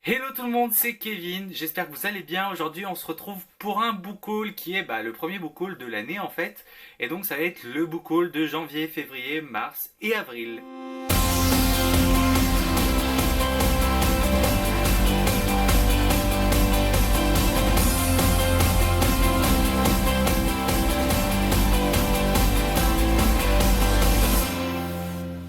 Hello tout le monde, c'est Kevin, j'espère que vous allez bien. Aujourd'hui on se retrouve pour un book haul qui est le premier book haul de l'année en fait. Et donc ça va être le book haul de janvier, février, mars et avril.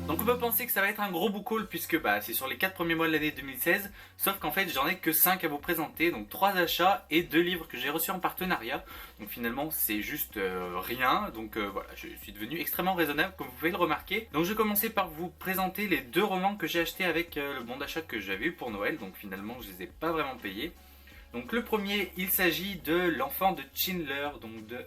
Donc on peut penser que ça va être un gros book haul puisque c'est sur les 4 premiers mois de l'année 2016. Sauf qu'en fait j'en ai que 5 à vous présenter. Donc 3 achats et 2 livres que j'ai reçus en partenariat. Donc finalement c'est juste rien. Donc voilà, je suis devenu extrêmement raisonnable comme vous pouvez le remarquer. Donc je vais commencer par vous présenter les 2 romans que j'ai achetés avec le bon d'achat que j'avais eu pour Noël. Donc finalement je les ai pas vraiment payés. Donc le premier, il s'agit de L'enfant de Schindler, donc de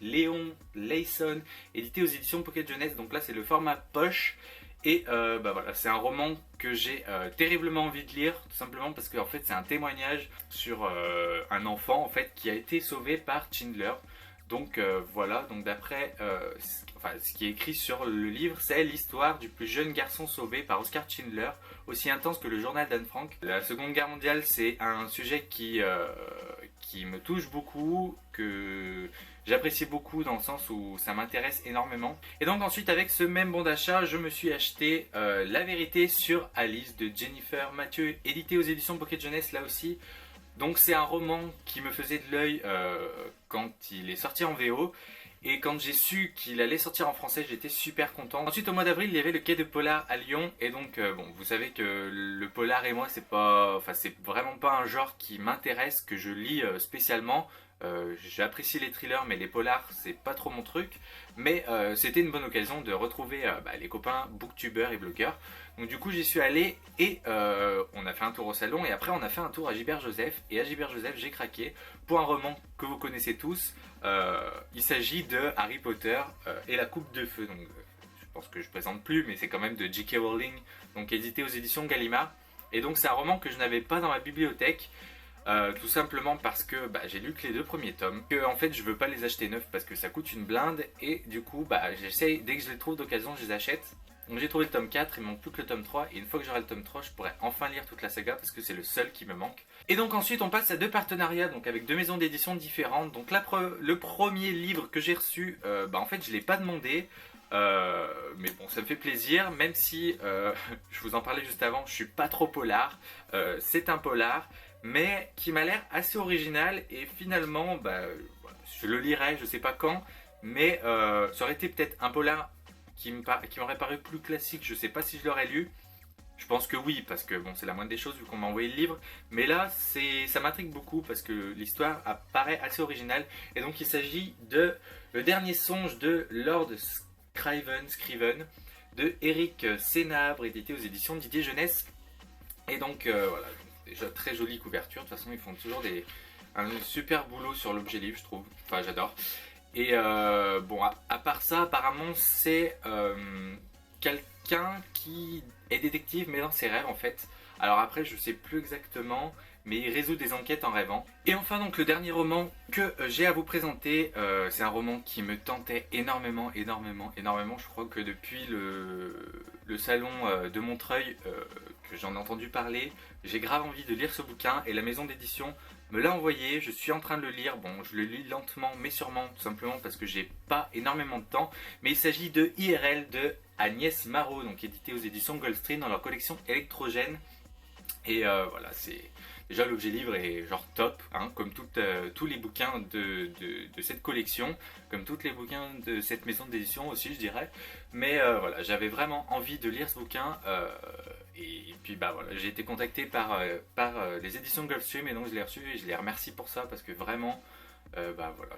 Léon Leyson, édité aux éditions Pocket Jeunesse. Donc là c'est le format poche. Et voilà, c'est un roman que j'ai terriblement envie de lire, tout simplement parce qu'en fait c'est un témoignage sur un enfant en fait qui a été sauvé par Schindler. Donc voilà, donc d'après ce qui est écrit sur le livre, c'est l'histoire du plus jeune garçon sauvé par Oscar Schindler, aussi intense que le journal d'Anne Frank. La Seconde Guerre mondiale, c'est un sujet qui me touche beaucoup, que j'apprécie beaucoup dans le sens où ça m'intéresse énormément. Et donc ensuite avec ce même bon d'achat, je me suis acheté La vérité sur Alice de Jennifer Mathieu, édité aux éditions Pocket Jeunesse là aussi. Donc c'est un roman qui me faisait de l'œil quand il est sorti en VO. Et quand j'ai su qu'il allait sortir en français, j'étais super content. Ensuite, au mois d'avril, il y avait le Quai de Polar à Lyon. Et donc, vous savez que le polar et moi, c'est vraiment pas un genre qui m'intéresse, que je lis spécialement. J'apprécie les thrillers, mais les polars, c'est pas trop mon truc. Mais c'était une bonne occasion de retrouver les copains booktubers et blogueurs. Donc du coup, j'y suis allé et on a fait un tour au salon. Et après, on a fait un tour à Gilbert Joseph. Et à Gilbert Joseph, j'ai craqué pour un roman que vous connaissez tous. Il s'agit de Harry Potter et la Coupe de Feu. Donc, je pense que je présente plus, mais c'est quand même de J.K. Rowling, donc édité aux éditions Gallimard. Et donc c'est un roman que je n'avais pas dans ma bibliothèque, tout simplement parce que j'ai lu que les 2 premiers tomes. Que en fait je veux pas les acheter neufs parce que ça coûte une blinde. Et du coup j'essaye, dès que je les trouve d'occasion, je les achète. Donc j'ai trouvé le tome 4, il me manque plus que le tome 3. Et une fois que j'aurai le tome 3, je pourrai enfin lire toute la saga parce que c'est le seul qui me manque. Et donc ensuite on passe à 2 partenariats, donc avec 2 maisons d'édition différentes. Donc le premier livre que j'ai reçu, en fait je l'ai pas demandé. Mais bon, ça me fait plaisir, même si je vous en parlais juste avant, je suis pas trop polar. C'est un polar, mais qui m'a l'air assez original. Et finalement, voilà, je le lirai, je sais pas quand, mais ça aurait été peut-être un polar qui m'aurait paru plus classique. Je sais pas si je l'aurais lu. Je pense que oui, parce que bon, c'est la moindre des choses vu qu'on m'a envoyé le livre. Mais là, ça m'intrigue beaucoup parce que l'histoire apparaît assez originale. Et donc, il s'agit de Le dernier songe de Lord Scriven de Eric Sénabre, édité aux éditions Didier Jeunesse. Et donc, voilà, déjà très jolie couverture. De toute façon, ils font toujours un super boulot sur l'objet livre, je trouve. Enfin, j'adore. Et bon, à part ça, apparemment, c'est quelqu'un qui est détective, mais dans ses rêves en fait. Alors après, je sais plus exactement, mais il résout des enquêtes en rêvant. Et enfin, donc le dernier roman que j'ai à vous présenter, c'est un roman qui me tentait énormément. Je crois que depuis le salon de Montreuil, que j'en ai entendu parler, j'ai grave envie de lire ce bouquin et la maison d'édition me l'a envoyé. Je suis en train de le lire. Bon, je le lis lentement, mais sûrement, tout simplement parce que j'ai pas énormément de temps. Mais il s'agit de IRL de Agnès Marot, donc édité aux éditions Goldstream dans leur collection Électrogène. Et voilà, c'est déjà l'objet livre est genre top, hein, comme tous les bouquins de cette collection, comme tous les bouquins de cette maison d'édition aussi, je dirais. Mais voilà, j'avais vraiment envie de lire ce bouquin. Et puis voilà, j'ai été contacté par les éditions Gulfstream et donc je l'ai reçu et je les remercie pour ça parce que vraiment, voilà,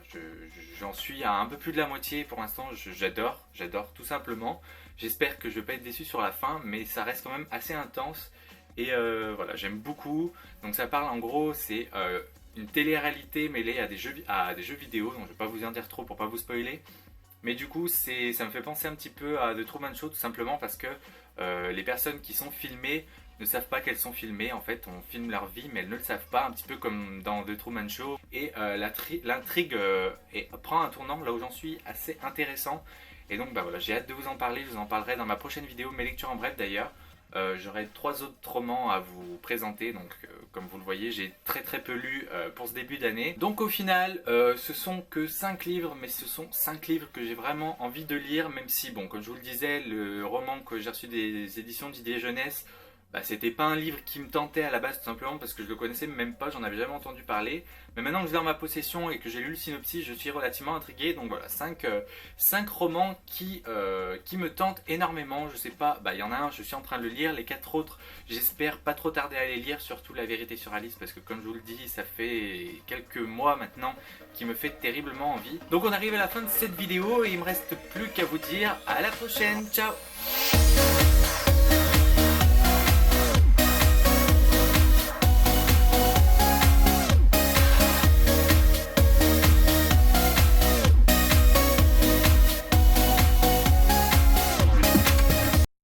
j'en suis à un peu plus de la moitié pour l'instant. J'adore tout simplement. J'espère que je vais pas être déçu sur la fin, mais ça reste quand même assez intense. Et voilà, j'aime beaucoup. Donc ça parle en gros, c'est une télé-réalité mêlée à des jeux vidéo. Donc je vais pas vous en dire trop pour pas vous spoiler. Mais du coup, ça me fait penser un petit peu à The Truman Show, tout simplement parce que les personnes qui sont filmées ne savent pas qu'elles sont filmées. En fait, on filme leur vie, mais elles ne le savent pas, un petit peu comme dans The Truman Show. Et l'intrigue prend un tournant, là où j'en suis, assez intéressant. Et donc, voilà, j'ai hâte de vous en parler. Je vous en parlerai dans ma prochaine vidéo, mes lectures en bref d'ailleurs. J'aurai 3 autres romans à vous présenter, donc comme vous le voyez j'ai très peu lu pour ce début d'année. Donc au final ce sont que 5 livres, mais ce sont 5 livres que j'ai vraiment envie de lire, même si bon, comme je vous le disais, le roman que j'ai reçu des éditions d'Idées Jeunesse, bah, c'était pas un livre qui me tentait à la base, tout simplement parce que je le connaissais même pas, j'en avais jamais entendu parler. Mais maintenant que je l'ai en ma possession et que j'ai lu le synopsis, je suis relativement intrigué. Donc voilà, 5 romans qui me tentent énormément. Je sais pas, bah il y en a un, je suis en train de le lire. Les 4 autres, j'espère pas trop tarder à les lire, surtout La Vérité sur Alice, parce que comme je vous le dis, ça fait quelques mois maintenant qui me fait terriblement envie. Donc on arrive à la fin de cette vidéo et il me reste plus qu'à vous dire à la prochaine, ciao.